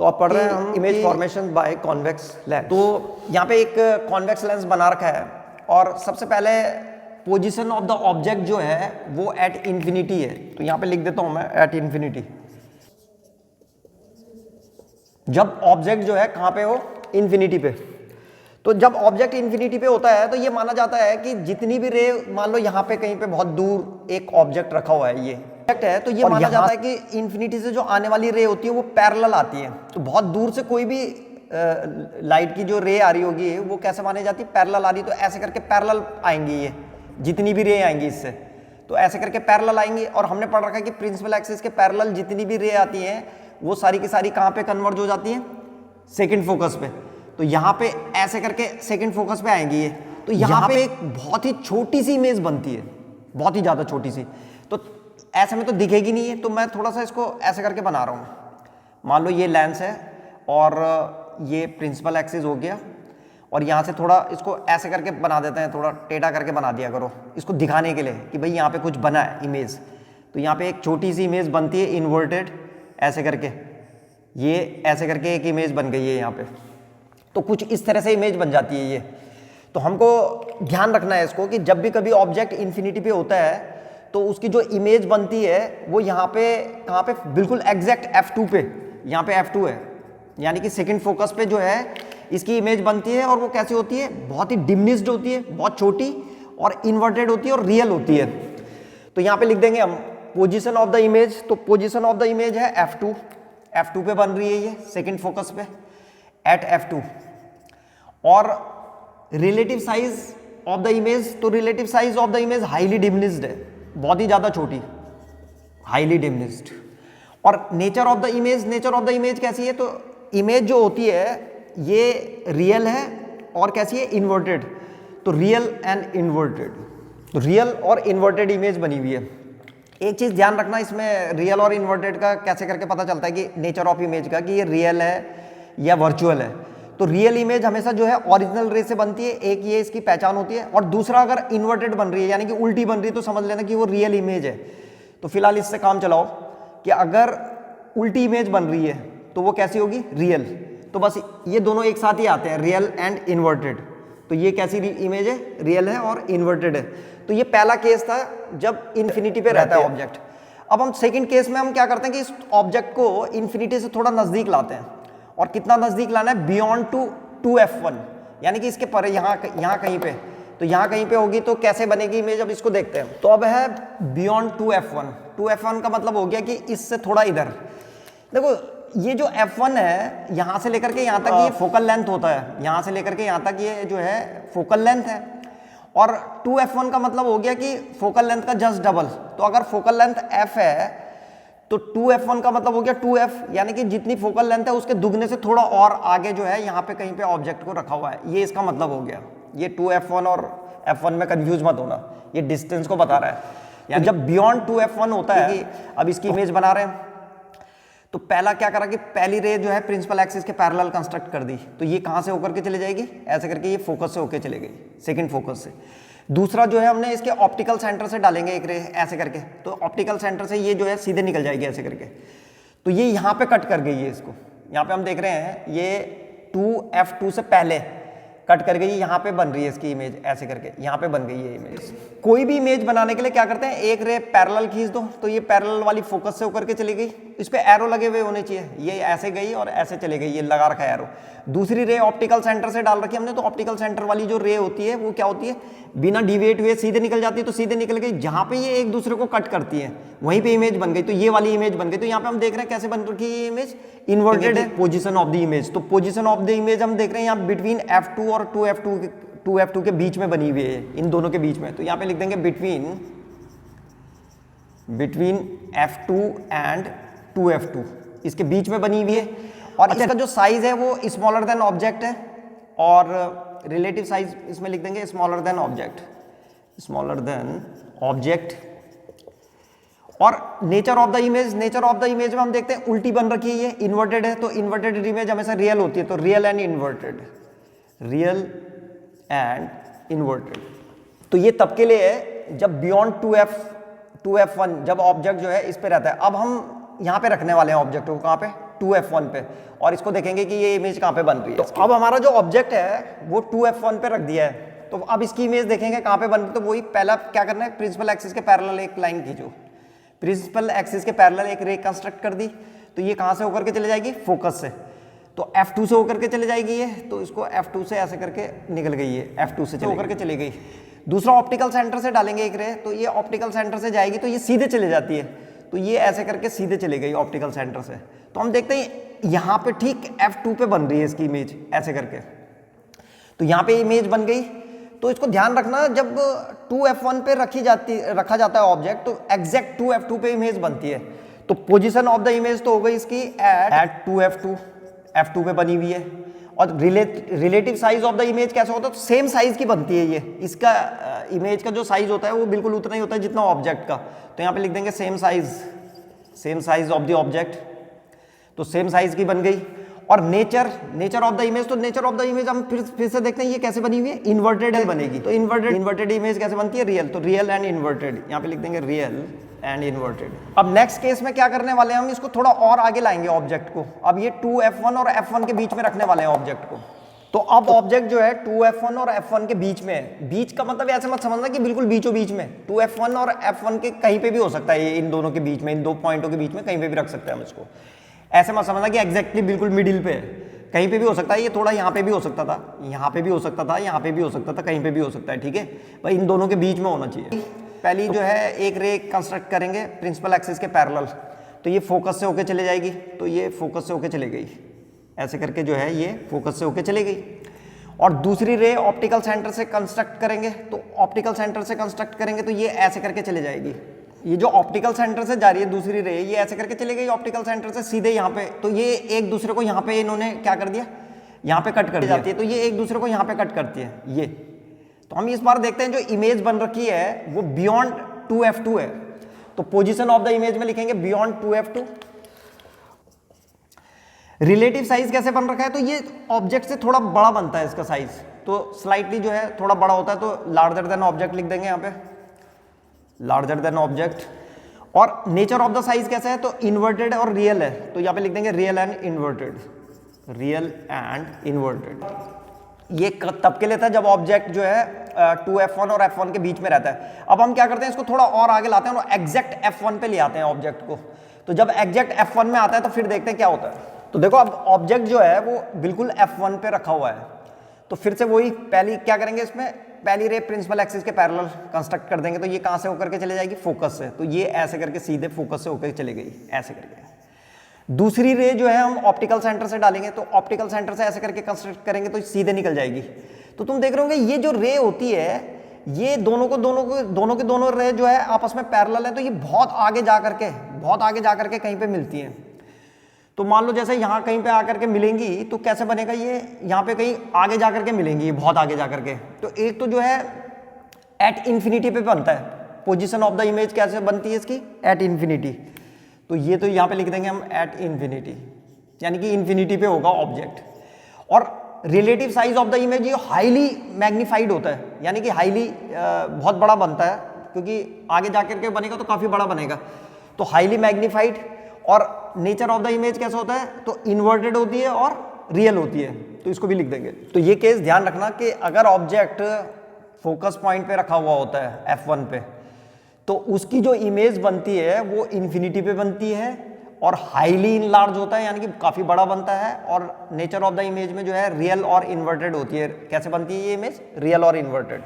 तो आप पढ़ रहे हैं हम image formation by convex lens. तो यहाँ पे एक कॉन्वेक्स लेंस बना रखा है और सबसे पहले पोजीशन ऑफ द ऑब्जेक्ट जो है वो एट इंफिनिटी है। तो यहाँ पे लिख देता हूँ मैं एट इंफिनिटी। जब ऑब्जेक्ट जो है कहाँ पे हो, इंफिनिटी पे। तो जब ऑब्जेक्ट इंफिनिटी पे होता है तो ये माना जाता है कि जितनी भी रे, मान लो यहाँ पे कहीं पे बहुत दूर एक ऑब्जेक्ट रखा हुआ है, ये ऑब्जेक्ट है, तो ये माना जाता है कि इंफिनिटी से जो आने वाली रे होती है वो पैरेलल आती है। तो बहुत दूर से कोई भी लाइट की जो रे आ रही होगी वो कैसे मानी जाती है, पैरेलल आ रही, तो ऐसे करके पैरेलल आएंगी ये, जितनी भी रे आएंगी इससे, तो ऐसे करके पैरेलल आएंगी। और हमने पढ़ रखा है कि प्रिंसिपल एक्सिस के पैरेलल जितनी भी रे आती हैं वो सारी की सारी कहाँ पे कन्वर्ज हो जाती हैं, सेकंड फोकस पे। तो यहाँ पे ऐसे करके सेकंड फोकस पे आएंगी ये। तो यहाँ पे एक बहुत ही छोटी सी इमेज बनती है, बहुत ही ज़्यादा छोटी सी। तो ऐसे में तो दिखेगी नहीं है, तो मैं थोड़ा सा इसको ऐसे करके बना रहा हूँ। मान लो ये लेंस है और ये प्रिंसिपल एक्सिस हो गया, और यहाँ से थोड़ा इसको ऐसे करके बना देते हैं, थोड़ा टेढ़ा करके बना दिया करो इसको दिखाने के लिए कि भाई यहाँ पे कुछ बना है इमेज। तो यहाँ पे एक छोटी सी इमेज बनती है इन्वर्टेड, ऐसे करके, ये ऐसे करके एक इमेज बन गई है यहाँ पे। तो कुछ इस तरह से इमेज बन जाती है ये। तो हमको ध्यान रखना है इसको कि जब भी कभी ऑब्जेक्ट इन्फिनिटी पे होता है तो उसकी जो इमेज बनती है वो यहाँ पे कहाँ पे, बिल्कुल एग्जैक्ट F2 पे, यहाँ पे F2 है, यानी कि सेकंड फोकस पे जो है इसकी इमेज बनती है। और वो कैसी होती है, बहुत ही डिमिनिश्ड होती है, बहुत छोटी और इन्वर्टेड होती है और रियल होती है। तो यहाँ पे लिख देंगे हम पोजीशन ऑफ द इमेज। तो पोजीशन ऑफ द इमेज है F2, F2 पे बन रही है ये, सेकंड फोकस पे एट F2। और relative size of the image, तो relative size of the image highly diminished है, बहुत ही ज्यादा छोटी, हाईली डिमिनिश्ड। और nature of the image, nature of the image कैसी है, तो इमेज जो होती है ये रियल है और कैसी है, इन्वर्टेड। तो रियल एंड इन्वर्टेड, तो रियल और इन्वर्टेड इमेज बनी हुई है। एक चीज ध्यान रखना इसमें, रियल और इन्वर्टेड का कैसे करके पता चलता है कि नेचर ऑफ इमेज का, कि ये रियल है या वर्चुअल है। तो रियल इमेज हमेशा जो है ओरिजिनल रे से बनती है, एक ये इसकी पहचान होती है। और दूसरा, अगर इन्वर्टेड बन रही है यानी कि उल्टी बन रही है तो समझ लेना कि वो रियल इमेज है। तो फिलहाल इससे काम चलाओ कि अगर उल्टी इमेज बन रही है तो वो कैसी होगी, रियल। तो बस ये दोनों एक साथ ही आते हैं, रियल एंड इन्वर्टेड। तो ये कैसी इमेज है, रियल है और इन्वर्टेड है। तो ये पहला केस था जब इन्फिनिटी पे रहता है ऑब्जेक्ट। अब हम सेकंड केस में हम क्या करते हैं कि इस ऑब्जेक्ट को इन्फिनिटी से थोड़ा नजदीक लाते हैं। और कितना नजदीक लाना है, बियॉन्ड टू 2F1, यानी कि इसके परे यहाँ कहीं पे। तो यहाँ कहीं पे होगी तो कैसे बनेगी इमेज, अब इसको देखते हैं। तो अब है बियॉन्ड 2F1। 2F1 का मतलब हो गया कि इससे थोड़ा इधर। देखो ये जो F1 है, यहाँ से लेकर के यहाँ तक ये फोकल लेंथ होता है, यहाँ से लेकर के यहाँ तक ये जो है फोकल लेंथ है। और 2F1 का मतलब हो गया कि फोकल लेंथ का जस्ट डबल। तो अगर फोकल लेंथ F है तो 2F1 का मतलब हो गया 2F, यानी कि जितनी फोकल लेंथ है उसके दुगने से थोड़ा और आगे जो है यहाँ पे कहीं पे ऑब्जेक्ट को रखा हुआ है, ये इसका मतलब हो गया। ये 2F1 और F1 में कंफ्यूज मत होना, ये डिस्टेंस को बता रहा है। यानी जब बियॉन्ड 2F1 होता है कि अब इसकी इमेज बना रहे हैं, तो पहला क्या करा कि पहली रे जो है प्रिंसिपल एक्सिस के पैरेलल कंस्ट्रक्ट कर दी। तो ये कहाँ से होकर के चले जाएगी, ऐसे करके ये फोकस से होकर चले गई, सेकंड फोकस से। दूसरा जो है हमने इसके ऑप्टिकल सेंटर से डालेंगे एक रे ऐसे करके, तो ऑप्टिकल सेंटर से ये जो है सीधे निकल जाएगी ऐसे करके। तो ये यहाँ पे कट कर गई है इसको, यहाँ पे हम देख रहे हैं ये 2F2 से पहले कट कर गई, यहाँ पे बन रही है इसकी इमेज ऐसे करके, यहाँ पे बन गई है इमेज। कोई भी इमेज बनाने के लिए क्या करते हैं, एक रे पैरेलल खींच दो, तो ये पैरेलल वाली फोकस से होकर के चली गई, इस पे एरो लगे हुए होने चाहिए, ये ऐसे गई और ऐसे चले गई, ये लगा रखा है एरो। दूसरी रे ऑप्टिकल सेंटर से डाल रखी हमने, तो ऑप्टिकल सेंटर वाली जो रे होती है वो क्या होती है, बिना डिविएट हुए सीधे निकल जाती है। तो सीधे निकल गई, जहां पे ये एक दूसरे को कट करती है वहीं पे इमेज बन गई, तो ये वाली इमेज बन गई। तो यहाँ पे हम देख रहे हैं कैसे बन रखी है ये इमेज, इन्वर्टेड है। पोजीशन ऑफ द इमेज, तो पोजीशन ऑफ द इमेज हम देख रहे हैं यहाँ बिटवीन F2 और 2F2 के बीच में बनी हुई है, इन दोनों के बीच में। तो यहाँ पे लिख देंगे बिटवीन F2 एंड 2F2, इसके बीच में बनी हुई है। और इसका जो साइज है वो स्मॉलर देन ऑब्जेक्ट है, और रिलेटिव साइज इसमें लिख देंगे smaller than object, smaller than object. और nature of the image, nature of the image में हम देखते हैं उल्टी बन रखी है, ये इन्वर्टेड है। तो इन्वर्टेड इमेज हमेशा रियल होती है, तो real and inverted, real and inverted. तो ये तब के लिए है जब बियॉन्ड 2F1, जब ऑब्जेक्ट जो है इस पे रहता है। अब हम यहाँ पे रखने वाले हैं ऑब्जेक्ट को, कहाँ पे 2f1 पे, और इसको देखेंगे कि ये इमेज कहाँ पे बन रही है। तो अब हमारा जो ऑब्जेक्ट है वो 2f1 पे रख दिया है, तो अब इसकी इमेज देखेंगे कहाँ पे बन रही है। तो वही पहला क्या करना है, प्रिंसिपल एक्सिस के पैरेलल एक लाइन खींचो, प्रिंसिपल एक्सिस के पैरेलल एक रे कंस्ट्रक्ट कर दी, तो ये कहाँ से होकर के चले जाएगी, फोकस से, तो F2 से होकर के चले जाएगी ये, तो इसको F2 से ऐसे करके निकल गई है, F2 से होकर के चली गई। दूसरा ऑप्टिकल सेंटर से डालेंगे एक रे, तो ये ऑप्टिकल सेंटर से जाएगी तो ये सीधे चले जाती है, तो ये ऐसे करके सीधे चले गई ऑप्टिकल सेंटर से। तो हम देखते हैं यहाँ पे ठीक F2 पे बन रही है इसकी इमेज ऐसे करके, तो यहाँ पे इमेज बन गई। तो इसको ध्यान रखना, जब 2f1 पे रखा जाता है ऑब्जेक्ट, तो एग्जैक्ट 2f2 पे इमेज बनती है। तो पोजीशन ऑफ द इमेज तो हो गई इसकी एट 2f2, f2 पे बनी हुई है। और relative size of the image कैसे होता है, तो सेम साइज की बनती है ये, इसका इमेज का जो साइज होता है वो बिल्कुल उतना ही होता है जितना ऑब्जेक्ट का। तो यहाँ पे लिख देंगे same size of the object, तो सेम साइज की बन गई। और नेचर ऑफ द इमेज, तो नेचर ऑफ द इमेज हम फिर से देखते हैं ये कैसे बनी हुई है, इन्वर्टेड बनेगी। तो इन्वर्टेड इमेज कैसे बनती है, रियल, तो रियल एंड इन्वर्टेड, यहाँ पे लिख देंगे रियल एंड इन्वर्टेड। अब नेक्स्ट केस में क्या करने वाले हैं, हम इसको थोड़ा और आगे लाएंगे ऑब्जेक्ट को। अब ये 2f1 और f1 के बीच में रखने वाले हैं ऑब्जेक्ट को। तो अब ऑब्जेक्ट जो है 2f1 और f1 के बीच में है। बीच का मतलब ऐसे मत समझना कि बिल्कुल बीचों बीच में, 2f1 और f1 के कहीं पे भी हो सकता है, इन दोनों के बीच में, इन दो पॉइंटों के बीच में कहीं पे भी रख सकते हैं हम इसको। ऐसे मत समझना कि एग्जैक्टली बिल्कुल मिडिल पे है, कहीं पे भी हो सकता है। ये थोड़ा यहाँ पे भी हो सकता था, यहाँ पे भी हो सकता था, यहाँ पे भी हो सकता था, कहीं पे भी हो सकता है, ठीक है भाई, इन दोनों के बीच में होना चाहिए। पहली जो है एक रे कंस्ट्रक्ट करेंगे प्रिंसिपल एक्सिस के पैरेलल, तो ये फोकस से होके चले जाएगी, तो ये फोकस से होके चले गई, ऐसे करके जो है ये फोकस से होके चले गई। और दूसरी रे ऑप्टिकल सेंटर से कंस्ट्रक्ट करेंगे, तो ऑप्टिकल सेंटर से कंस्ट्रक्ट करेंगे तो ये ऐसे करके चले जाएगी। ये जो ऑप्टिकल सेंटर से जा रही है दूसरी रे, ये ऐसे करके चली गई ऑप्टिकल सेंटर से सीधे यहाँ पे, तो ये एक दूसरे को यहाँ पे इन्होंने क्या कर दिया, यहाँ पे कट कर जाती है, तो ये एक दूसरे को यहाँ पे कट करती है ये। तो हम इस बार देखते हैं जो इमेज बन रखी है वो बियॉन्ड 2f2 है, तो पोजीशन ऑफ द इमेज में लिखेंगे बियॉन्ड 2f2। रिलेटिव साइज कैसे बन रखा है, तो ये ऑब्जेक्ट से थोड़ा बड़ा बनता है इसका साइज, तो स्लाइटली जो है थोड़ा बड़ा होता है, तो लार्जर देन ऑब्जेक्ट लिख देंगे यहाँ पे, लार्जर देन ऑब्जेक्ट। और नेचर ऑफ द साइज कैसा है, तो इन्वर्टेड और रियल है, तो यहाँ पे लिख देंगे real and inverted, real and inverted. ये तब के लिए था जब ऑब्जेक्ट जो है 2f1 और f1 के बीच में रहता है। अब हम क्या करते हैं, इसको थोड़ा और आगे लाते हैं और एग्जैक्ट f1 पे ले आते हैं ऑब्जेक्ट को। तो जब एग्जैक्ट f1 में आता है तो फिर देखते हैं क्या होता है। तो देखो अब ऑब्जेक्ट जो है वो बिल्कुल f1 पे रखा हुआ है, तो फिर से वही पहली क्या करेंगे, इसमें पहली रे प्रिंसिपल एक्सिस के पैरेलल कंस्ट्रक्ट कर देंगे, तो ये कहाँ से होकर के चले जाएगी, फोकस से, तो ये ऐसे करके सीधे फोकस से होकर चली गई ऐसे करके। दूसरी रे जो है हम ऑप्टिकल सेंटर से डालेंगे, तो ऑप्टिकल सेंटर से ऐसे करके कंस्ट्रक्ट करेंगे तो सीधे निकल जाएगी। तो तुम देख रहे होंगे ये जो रे होती है, ये दोनों के दोनों रे जो है आपस में पैरेलल है, तो ये बहुत आगे जा करके कहीं पे मिलती हैं। तो मान लो जैसे यहाँ कहीं पे आकर के मिलेंगी, तो कैसे बनेगा, ये यहाँ पे कहीं आगे जा करके मिलेंगी, बहुत आगे जा करके। तो एक तो जो है एट इन्फिनिटी पे बनता है, पोजीशन ऑफ द इमेज कैसे बनती है इसकी, एट इन्फिनिटी, तो ये तो यहाँ पे लिख देंगे हम एट इन्फिनिटी, यानी कि इन्फिनिटी पे होगा ऑब्जेक्ट। और relative size of the image ये हाईली मैग्नीफाइड होता है, यानी कि हाईली बहुत बड़ा बनता है, क्योंकि आगे जाकर के बनेगा तो काफी बड़ा बनेगा, तो हाईली मैग्नीफाइड। और नेचर ऑफ द इमेज कैसा होता है, तो इन्वर्टेड होती है और रियल होती है, तो इसको भी लिख देंगे। तो ये केस ध्यान रखना कि अगर ऑब्जेक्ट फोकस पॉइंट पे रखा हुआ होता है f1 पे, तो उसकी जो इमेज बनती है वो इन्फिनिटी पे बनती है और हाईली इनलार्ज होता है, यानी कि काफी बड़ा बनता है। और नेचर ऑफ द इमेज में जो है रियल और इन्वर्टेड होती है। कैसे बनती है ये इमेज, रियल और इन्वर्टेड।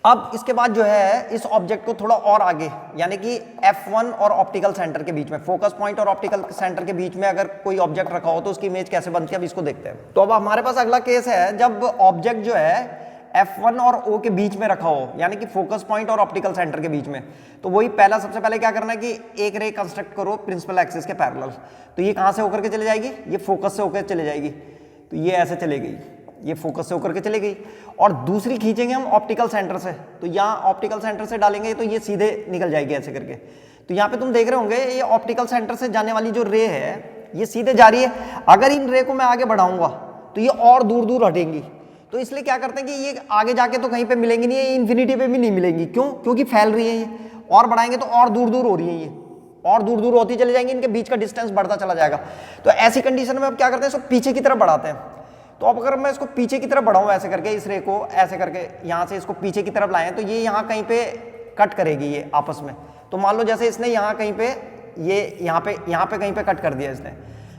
अब इसके बाद जो है इस ऑब्जेक्ट को थोड़ा और आगे, यानी कि f1 और ऑप्टिकल सेंटर के बीच में, फोकस पॉइंट और ऑप्टिकल सेंटर के बीच में अगर कोई ऑब्जेक्ट रखा हो तो उसकी इमेज कैसे बनती है, अब इसको देखते हैं। तो अब हमारे पास अगला केस है जब ऑब्जेक्ट जो है f1 और o के बीच में रखा हो, यानी कि फोकस पॉइंट और ऑप्टिकल सेंटर के बीच में। तो वही पहला सबसे पहले क्या करना है कि एक रे कंस्ट्रक्ट करो प्रिंसिपल एक्सिस के पैरेलल, तो ये कहाँ से होकर के चले जाएगी, ये फोकस से होकर चले जाएगी, तो ये ऐसे चले गई, ये फोकस से होकर के चले गई। और दूसरी खींचेंगे हम ऑप्टिकल सेंटर से, तो यहाँ ऑप्टिकल सेंटर से डालेंगे तो ये सीधे निकल जाएगी ऐसे करके। तो यहाँ पे तुम देख रहे होंगे ये ऑप्टिकल सेंटर से जाने वाली जो रे है ये सीधे जा रही है। अगर इन रे को मैं आगे बढ़ाऊंगा तो ये और दूर दूर हटेंगी, तो इसलिए क्या करते हैं कि ये आगे जाके तो कहीं पे मिलेंगी नहीं, ये इन्फिनिटी पे भी नहीं मिलेंगी। क्यों, क्योंकि फैल रही है ये, और बढ़ाएंगे तो और दूर दूर हो रही है ये, और दूर दूर होती चली जाएंगी, इनके बीच का डिस्टेंस बढ़ता चला जाएगा। तो ऐसी कंडीशन में अब क्या करते हैं, इसको पीछे की तरफ बढ़ाते हैं। तो अब अगर मैं इसको पीछे की तरफ बढ़ाऊं ऐसे करके, इस रे को ऐसे करके यहाँ से इसको पीछे की तरफ लाएं, तो ये यहाँ कहीं पे कट करेगी ये आपस में। तो मान लो जैसे इसने यहाँ कहीं पे ये यहाँ पे कहीं पे कट कर दिया इसने,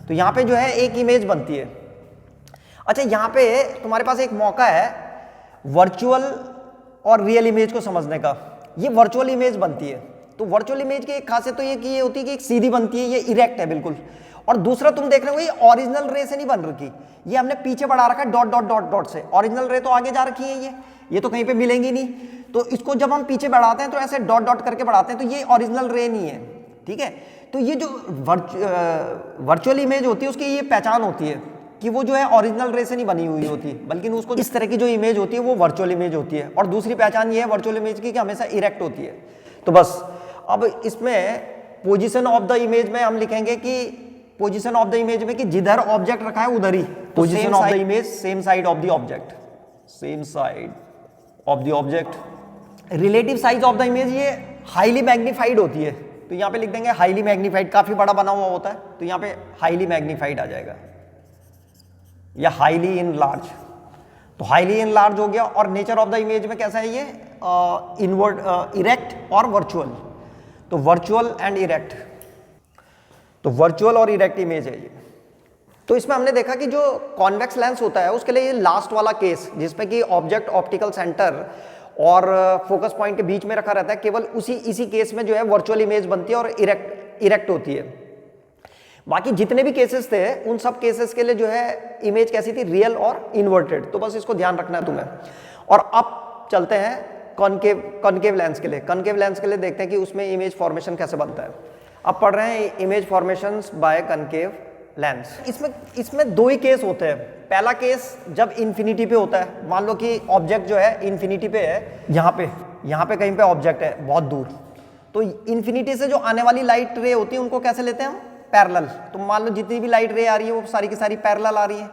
तो यहाँ पे जो है एक इमेज बनती है। अच्छा, यहाँ पे तुम्हारे पास एक मौका है वर्चुअल और रियल इमेज को समझने का। ये वर्चुअल इमेज बनती है, तो वर्चुअल इमेज की एक खासियत तो ये कि ये होती है कि एक सीधी बनती है, ये इरेक्ट है बिल्कुल। और दूसरा तुम देख रहे हो ये ओरिजिनल रे से नहीं बन रखी, ये हमने पीछे बढ़ा रखा है डॉट डॉट डॉट डॉट से। ओरिजिनल रे तो आगे जा रखी है, ये तो कहीं पे मिलेंगी नहीं। तो इसको जब हम पीछे बढ़ाते हैं तो ऐसे डॉट डॉट करके बढ़ाते हैं, तो ये ओरिजिनल रे नहीं है, ठीक है। तो ये जो वर्चुअल इमेज होती है उसकी ये पहचान होती है कि वो जो है ओरिजिनल रे से नहीं बनी हुई होती, बल्कि उसको इस तरह की जो इमेज होती है वो वर्चुअल इमेज होती है। और दूसरी पहचान ये है वर्चुअल इमेज की कि हमेशा इरेक्ट होती है। तो बस अब इसमें पोजीशन ऑफ द इमेज में हम लिखेंगे कि पोजीशन ऑफ द इमेज में कि जिधर ऑब्जेक्ट रखा है उधर ही position of the image, same side of the object, same side of the object. Relative size of the image ये हाईली मैग्नीफाइड होती है, तो यहाँ पे लिख देंगे हाईली मैग्नीफाइड, काफी बड़ा बना हुआ होता है, तो यहाँ पे हाईली मैग्नीफाइड आ जाएगा, या हाईली इन लार्ज। तो हाईली इन लार्ज हो गया। और नेचर ऑफ द इमेज में कैसा है ये, इनवर्ट, इरेक्ट और वर्चुअल। तो वर्चुअल एंड इरेक्ट, तो वर्चुअल और इरेक्ट इमेज है ये। तो इसमें हमने देखा कि जो कॉन्वेक्स लेंस होता है उसके लिए ये लास्ट वाला केस, जिसमें कि ऑब्जेक्ट ऑप्टिकल सेंटर और फोकस पॉइंट के बीच में रखा रहता है, केवल इसी केस में जो है वर्चुअल इमेज बनती है और इरेक्ट होती है। बाकी जितने भी केसेस थे उन सब केसेस के लिए जो है इमेज कैसी थी, रियल और इन्वर्टेड। तो बस इसको ध्यान रखना है तुम्हें। और अब चलते हैं कॉनकेव लेंस के लिए। कॉनकेव लेंस के लिए देखते हैं कि उसमें इमेज फॉर्मेशन कैसे बनता है। अब पढ़ रहे हैं image formations by concave lens. इसमें दो ही केस होते हैं। पहला केस जब इन्फिनिटी पे होता है, मान लो कि ऑब्जेक्ट जो है इन्फिनिटी पे है, यहाँ पे कहीं पे ऑब्जेक्ट है बहुत दूर, तो इन्फिनिटी से जो आने वाली लाइट रे होती है उनको कैसे लेते हैं हम, पैरेलल। तो मान लो जितनी भी लाइट रे आ रही है वो सारी की सारी पैरेलल आ रही है।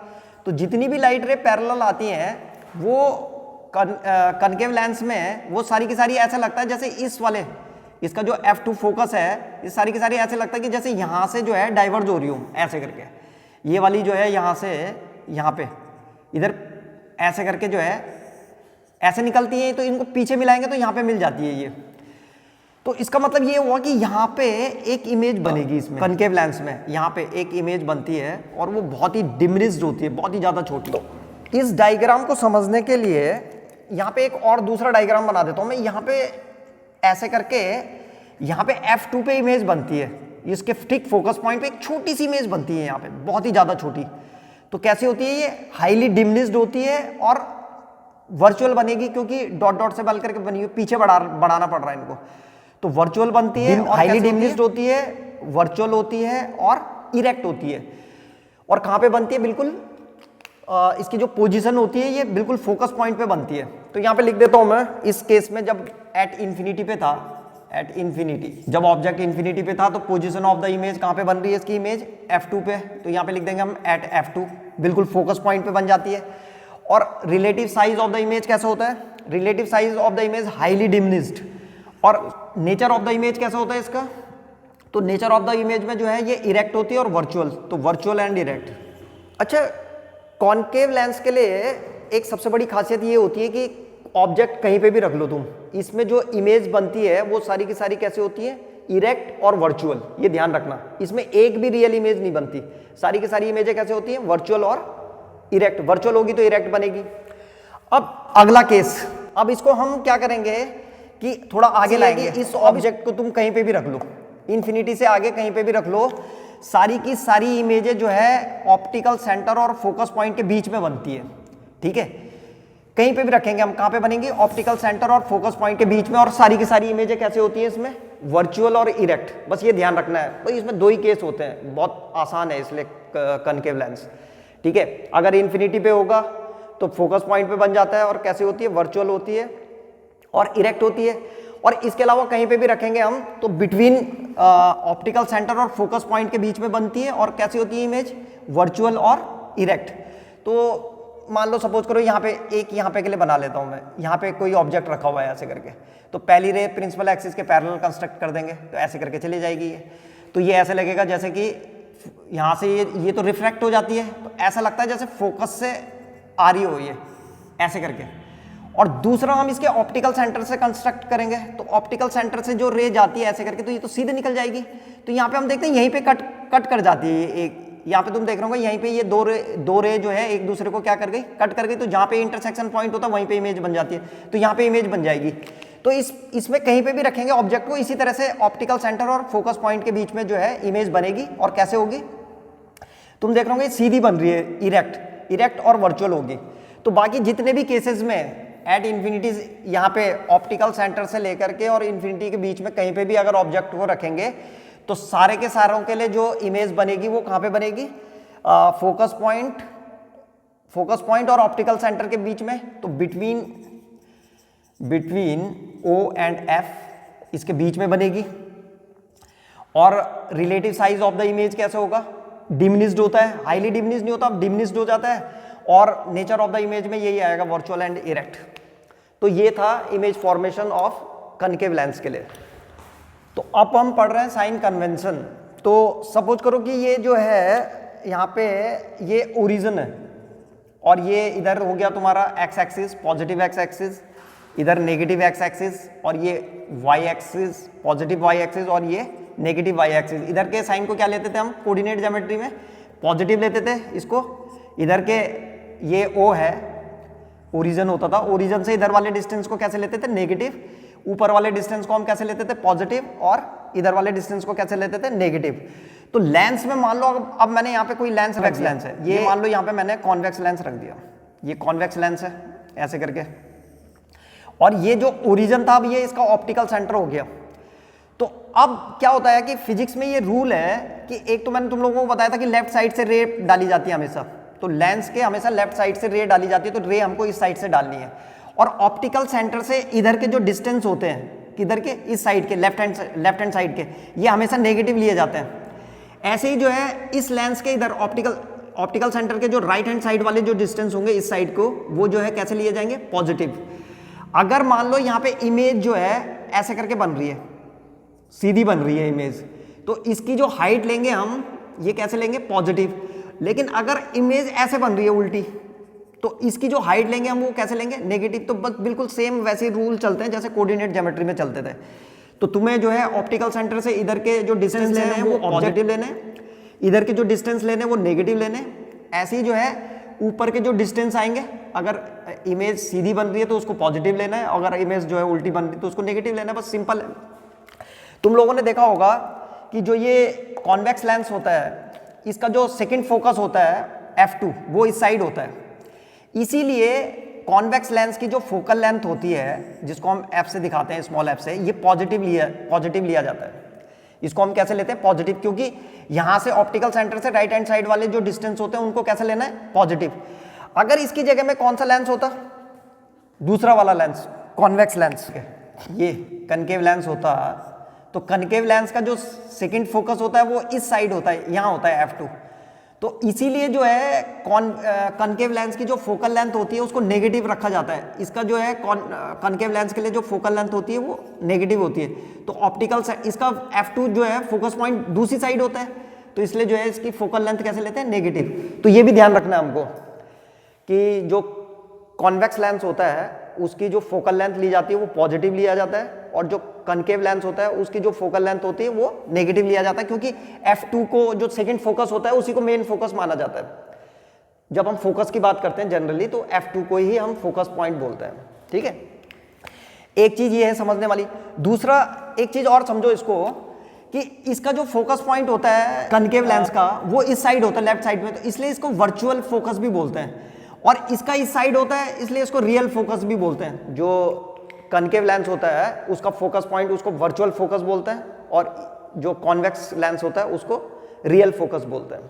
तो जितनी भी लाइट रे पैरेलल आती हैं वो कॉनकेव लेंस में वो सारी की सारी ऐसा लगता है जैसे इस वाले, इसका जो f2 फोकस है, ये सारी की सारी ऐसे लगता है कि जैसे यहाँ से जो है डाइवर्ज हो रही हूँ ऐसे करके। ये वाली जो है यहाँ से यहाँ पे इधर ऐसे करके जो है ऐसे निकलती है, तो इनको पीछे मिलाएंगे तो यहाँ पे मिल जाती है ये। तो इसका मतलब ये हुआ कि यहाँ पे एक इमेज बनेगी इसमें कॉनकेव लेंस में, यहाँ पे एक इमेज बनती है और वो बहुत ही डिमिनिश्ड होती है, बहुत ही ज़्यादा छोटी। तो इस डायग्राम को समझने के लिए यहाँ पे एक और दूसरा डायग्राम बना देता हूँ मैं। यहाँ पे ऐसे करके यहाँ पे f2 पे इमेज बनती है, इसके ठीक फोकस पॉइंट पे एक छोटी सी इमेज बनती है यहाँ पे, बहुत ही ज़्यादा छोटी। तो कैसी होती है ये, हाईली डिमिनिश्ड होती है और वर्चुअल बनेगी, क्योंकि डॉट डॉट से बल करके बनी हुई, पीछे बढ़ाना पड़ रहा है इनको। तो वर्चुअल बनती है, हाईली डिमिनिश्ड होती है, वर्चुअल होती है और इरेक्ट होती है। और कहाँ पे बनती है, बिल्कुल इसकी जो पोजीशन होती है ये बिल्कुल फोकस पॉइंट पे बनती है। तो यहाँ पे लिख देता हूँ मैं, इस केस में जब एट इन्फिनिटी पे था, एट इन्फिनिटी जब ऑब्जेक्ट इन्फिनिटी पे था, तो पोजीशन ऑफ द इमेज कहाँ पे बन रही है इसकी इमेज, f2 पे। तो यहाँ पे लिख देंगे हम एट f2, बिल्कुल फोकस पॉइंट पे बन जाती है। और relative size of the image कैसा होता है, relative size of the image highly diminished. और नेचर ऑफ द इमेज कैसा होता है इसका, तो नेचर ऑफ द इमेज में जो है ये इरेक्ट होती है और वर्चुअल, तो वर्चुअल एंड इरेक्ट। अच्छा, कॉनकेव लेंस के लिए एक सबसे बड़ी खासियत ये होती है कि ऑब्जेक्ट कहीं पे भी रख लो तुम, इसमें जो इमेज बनती है वो सारी की सारी कैसे होती है, इरेक्ट और वर्चुअल। ये ध्यान रखना, इसमें एक भी रियल इमेज नहीं बनती, सारी की सारी इमेजें कैसे होती हैं, वर्चुअल और इरेक्ट। वर्चुअल होगी तो इरेक्ट बनेगी। अब अगला केस, अब इसको हम क्या करेंगे कि थोड़ा आगे लाएंगे। इस ऑब्जेक्ट को तुम कहीं पे भी रख लो, इन्फिनिटी से आगे कहीं पे भी रख लो, सारी की सारी इमेजें जो है ऑप्टिकल सेंटर और फोकस पॉइंट के बीच में बनती है, ठीक है। कहीं पे भी रखेंगे हम, कहाँ पे बनेंगी, ऑप्टिकल सेंटर और फोकस पॉइंट के बीच में। और सारी की सारी इमेजें कैसे होती है इसमें, वर्चुअल और इरेक्ट। बस ये ध्यान रखना है भाई, इसमें दो ही केस होते हैं, बहुत आसान है इसलिए कॉनकेव लेंस, ठीक है। अगर इन्फिनिटी पे होगा तो फोकस पॉइंट पे बन जाता है और कैसे होती है, वर्चुअल होती है और इरेक्ट होती है। और इसके अलावा कहीं पे भी रखेंगे हम तो बिटवीन ऑप्टिकल सेंटर और फोकस पॉइंट के बीच में बनती है और कैसी होती है इमेज, वर्चुअल और इरेक्ट। तो मान लो सपोज करो यहाँ पे एक यहाँ पे के लिए बना लेता हूँ मैं, यहाँ पे कोई ऑब्जेक्ट रखा हुआ है ऐसे करके, तो पहली रे प्रिंसिपल एक्सिस के पैरेलल कंस्ट्रक्ट कर देंगे, तो ऐसे करके चली जाएगी ये। तो ये ऐसे लगेगा जैसे कि यहाँ से ये तो रिफ्रैक्ट हो जाती है, तो ऐसा लगता है जैसे फोकस से आ रही हो ये ऐसे करके। और दूसरा हम इसके ऑप्टिकल सेंटर से कंस्ट्रक्ट करेंगे, तो ऑप्टिकल सेंटर से जो रे जाती है ऐसे करके, तो ये तो सीधे निकल जाएगी। तो यहाँ पे हम देखते हैं यहीं पे कट कर जाती है एक, यहाँ पे तुम देख रहे हो यहीं पे ये दो रे जो है एक दूसरे को क्या कर गई, कट कर गई। तो जहाँ पे इंटरसेक्शन पॉइंट होता है वहीं पे इमेज बन जाती है, तो यहाँ पे इमेज बन जाएगी। तो इसमें कहीं पे भी रखेंगे ऑब्जेक्ट को, इसी तरह से ऑप्टिकल सेंटर और फोकस पॉइंट के बीच में जो है इमेज बनेगी। और कैसे होगी, तुम देख रहे हो सीधी बन रही है, इरेक्ट और वर्चुअल होगी। तो बाकी जितने भी केसेस में एट इन्फिनिटी यहाँ पे ऑप्टिकल सेंटर से लेकर के और इन्फिनिटी के बीच में कहीं पे भी अगर ऑब्जेक्ट को रखेंगे, तो सारे के सारों के लिए जो इमेज बनेगी वो कहाँ पे बनेगी, फोकस पॉइंट और ऑप्टिकल सेंटर के बीच में। तो बिटवीन O एंड F इसके बीच में बनेगी। और relative size of the image कैसे होगा, डिमिनिश्ड होता है, हाईली डिमिनिश्ड नहीं होता, डिमिनिश्ड हो जाता है। और नेचर ऑफ द इमेज में यही आएगा, वर्चुअल एंड इरेक्ट। तो ये था image formation of concave lens के लिए। तो अब हम पढ़ रहे हैं साइन कन्वेंशन। तो सपोज करो कि ये जो है यहाँ पे ये ओरिजिन है, और ये इधर हो गया तुम्हारा X axis, positive X axis, इधर नेगेटिव एक्स एक्सिस, और ये Y axis, positive Y axis, और ये नेगेटिव वाई एक्सिस। इधर के साइन को क्या लेते थे हम कोऑर्डिनेट ज्योमेट्री में, पॉजिटिव लेते थे इसको। इधर के ये O है, ओरिजिन होता था, ओरिजिन से इधर वाले डिस्टेंस को कैसे लेते थे, नेगेटिव। ऊपर वाले डिस्टेंस को हम कैसे लेते थे, पॉजिटिव, और इधर वाले डिस्टेंस को कैसे लेते थे, नेगेटिव। तो लेंस में मान लो अब मैंने यहाँ पे कोई लेंस रख दिया, लेंस है ये, मान लो यहाँ पे मैंने कॉन्वेक्स लेंस रख दिया, ये कॉन्वेक्स लेंस है ऐसे करके। और ये जो ओरिजिन था अब ये इसका ऑप्टिकल सेंटर हो गया। तो अब क्या होता है कि फिजिक्स में ये रूल है कि एक तो मैंने तुम लोगों को बताया था कि लेफ्ट साइड से रे डाली जाती है हमेशा, तो लेंस के हमेशा लेफ्ट साइड से रे डाली जाती है, तो रे हमको इस साइड से डालनी है। और ऑप्टिकल सेंटर से इधर के जो डिस्टेंस होते हैं, किधर के, इस साइड के, लेफ्ट हैंड साइड के, ये हमेशा नेगेटिव लिए जाते हैं। ऐसे ही जो है इस लेंस के इधर ऑप्टिकल सेंटर के जो राइट हैंड साइड वाले जो डिस्टेंस होंगे इस साइड को, वो जो है कैसे लिए जाएंगे, पॉजिटिव। अगर मान लो यहाँ पे इमेज जो है ऐसे करके बन रही है, सीधी बन रही है इमेज, तो इसकी जो हाइट लेंगे हम, ये कैसे लेंगे, पॉजिटिव। लेकिन अगर इमेज ऐसे बन रही है उल्टी, तो इसकी जो हाइट लेंगे हम वो कैसे लेंगे, नेगेटिव। तो बस बिल्कुल सेम वैसे रूल चलते हैं जैसे कोऑर्डिनेट ज्योमेट्री में चलते थे। तो तुम्हें जो है ऑप्टिकल सेंटर से इधर के जो डिस्टेंस लेने हैं वो पॉजिटिव लेने, इधर के जो डिस्टेंस लेने वो नेगेटिव लेने। ऐसे ही जो है ऊपर के जो डिस्टेंस आएंगे, अगर इमेज सीधी बन रही है तो उसको पॉजिटिव लेना है, अगर इमेज जो है उल्टी बन रही है तो उसको नेगेटिव लेना है, बस सिंपल है। तुम लोगों ने देखा होगा कि जो ये कॉन्वेक्स लेंस होता है, इसका जो सेकंड फोकस होता है F2 वो इस साइड होता है। इसीलिए कॉन्वेक्स लेंस की जो फोकल लेंथ होती है, जिसको हम F से दिखाते हैं, स्मॉल f से, ये पॉजिटिव लिया जाता है। इसको हम कैसे लेते हैं, पॉजिटिव, क्योंकि यहां से ऑप्टिकल सेंटर से राइट हैंड साइड वाले जो डिस्टेंस होते हैं उनको कैसे लेना है, पॉजिटिव। अगर इसकी जगह में कौन सा लेंस होता, दूसरा वाला लेंस, कॉन्वेक्स लेंस, ये कनकेव लेंस होता, तो कनकेव लेंस का जो सेकंड फोकस होता है वो इस साइड होता है, यहाँ होता है F2। तो इसीलिए जो है कनकेव लेंस की जो फोकल लेंथ होती है उसको नेगेटिव रखा जाता है। इसका जो है कनकेव लेंस के लिए जो फोकल लेंथ होती है वो नेगेटिव होती है। तो ऑप्टिकल इसका F2 जो है फोकस पॉइंट दूसरी साइड होता है, तो इसलिए जो है इसकी फोकल लेंथ कैसे लेते हैं, नेगेटिव। तो ये भी ध्यान रखना है हमको कि जो कॉन्वेक्स लेंस होता है उसकी जो फोकल लेंथ ली जाती है वो पॉजिटिव लिया जाता है, और जो कनकेव लेंस होता है उसकी जो फोकल लेंथ होती है वो नेगेटिव लिया जाता है, क्योंकि F2 को जो सेकंड फोकस होता है उसी को मेन फोकस माना जाता है। जब हम फोकस की बात करते हैं जनरली तो F2 को ही हम फोकस पॉइंट बोलते हैं। ठीक है, एक चीज ये है समझने वाली। दूसरा एक चीज और समझो इसको कि इसका जो फोकस पॉइंट होता है कनकेव लेंस का वो इस साइड होता है, लेफ्ट साइड में, तो इसलिए इसको वर्चुअल फोकस भी बोलते हैं। और इसका इस साइड होता है इसलिए इसको रियल फोकस भी बोलते हैं। जो कनकेव लेंस होता है उसका फोकस पॉइंट उसको वर्चुअल फोकस बोलते हैं, और जो कॉन्वेक्स लेंस होता है उसको रियल फोकस बोलते हैं।